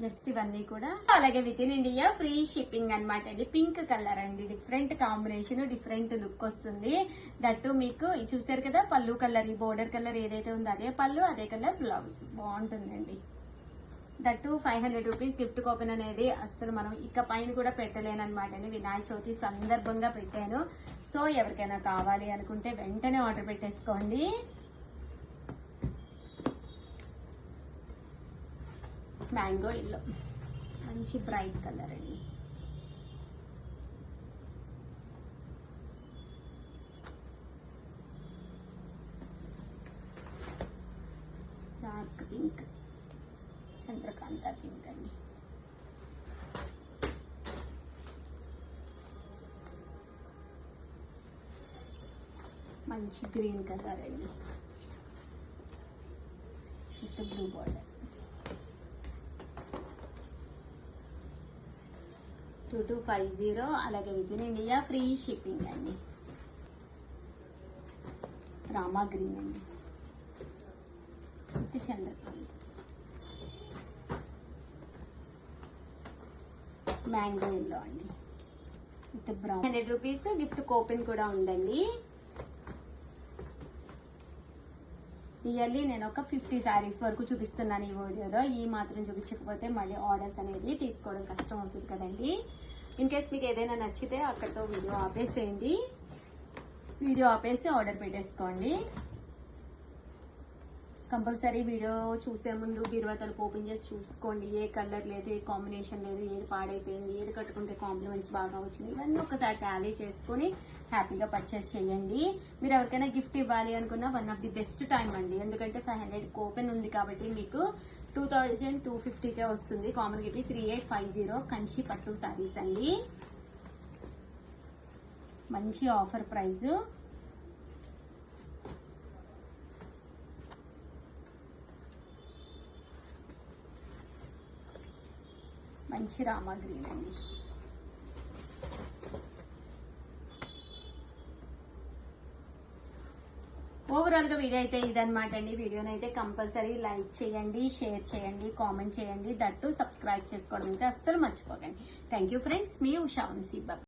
Just ఇవన్నీ కూడా అలాగే with in India free shipping అనమాట అండి. పింక్ కలర్ అండి, డిఫరెంట్ కాంబినేషన్, డిఫరెంట్ లుక్ వస్తుంది. దట్టు మీకు చూసారు కదా, పళ్ళు కలర్, ఈ బోర్డర్ కలర్ ఏదైతే ఉందో అదే పళ్ళు, అదే కలర్ బ్లౌజ్. బాగుంటుందండి. దట్టు 500 రూపీస్ గిఫ్ట్ కూపన్ అనేది అస్సలు మనం ఇక పైన కూడా పెట్టలేనమాట అండి. వినాయక చవితి సందర్భంగా పెట్టాను. సో ఎవరికైనా కావాలి అనుకుంటే వెంటనే ఆర్డర్ పెట్టేసుకోండి. మ్యాంగో ఎల్లో, మంచి బ్రైట్ కలర్ అండి. డార్క్ పింక్, చంద్రకాంత పింక్ అండి. మంచి గ్రీన్ కలర్ అండి, విత్ బ్లూ బార్డర్. 2250, అలాగే with in India free shipping అండి. రామా గ్రీన్ అండి, విత్ చంద్రకాంత్. మ్యాంగో ఎల్లో అండి, with brown. 100 rupees gift coupon కూడా ఉందండి. ఇయర్లీ నేను ఒక 50 శారీస్ వరకు చూపిస్తున్నాను ఈ వీడియోలో. ఈ మాత్రం చూపించకపోతే మళ్ళీ ఆర్డర్స్ అనేది తీసుకోవడం కష్టం అవుతుంది కదండి. ఇన్ కేస్ మీకు ఏదైనా నచ్చితే అక్కడితో వీడియో ఆపేసేయండి. వీడియో ఆపేసి ఆర్డర్ పెట్టేసుకోండి. కంపల్సరీ వీడియో చూసే ముందు బీరువా తలుపు ఓపెన్ చేసి చూసుకోండి. ఏ కలర్ లేదు, ఏ కాంబినేషన్ లేదు, ఏది పాడైపోయింది, ఏది కట్టుకుంటే కాంప్లిమెంట్స్ బాగా వచ్చింది, ఇవన్నీ ఒకసారి టాలీ చేసుకుని హ్యాపీగా పర్చేస్ చేయండి. మీరు ఎవరికైనా గిఫ్ట్ ఇవ్వాలి అనుకున్న one of the best time అండి. ఎందుకంటే 500 కూపన్ ఉంది కాబట్టి మీకు 2250కే వస్తుంది. కామన్ గిఫ్ట్ 3850 కంచి పట్టు శారీస్ అండి. మంచి ఆఫర్ ప్రైస్. మంచి రామా గ్రీన్ అండి. ఓవరాల్ గా వీడియో అయితే ఇదనమాట అండి. వీడియోని అయితే కంపల్సరీ లైక్ చేయండి, షేర్ చేయండి, కామెంట్ చేయండి. దట్టు సబ్స్క్రైబ్ చేసుకోవడం అయితే అస్సలు మర్చిపోకండి. థ్యాంక్ యూ ఫ్రెండ్స్, మీ ఉషా వంశీ.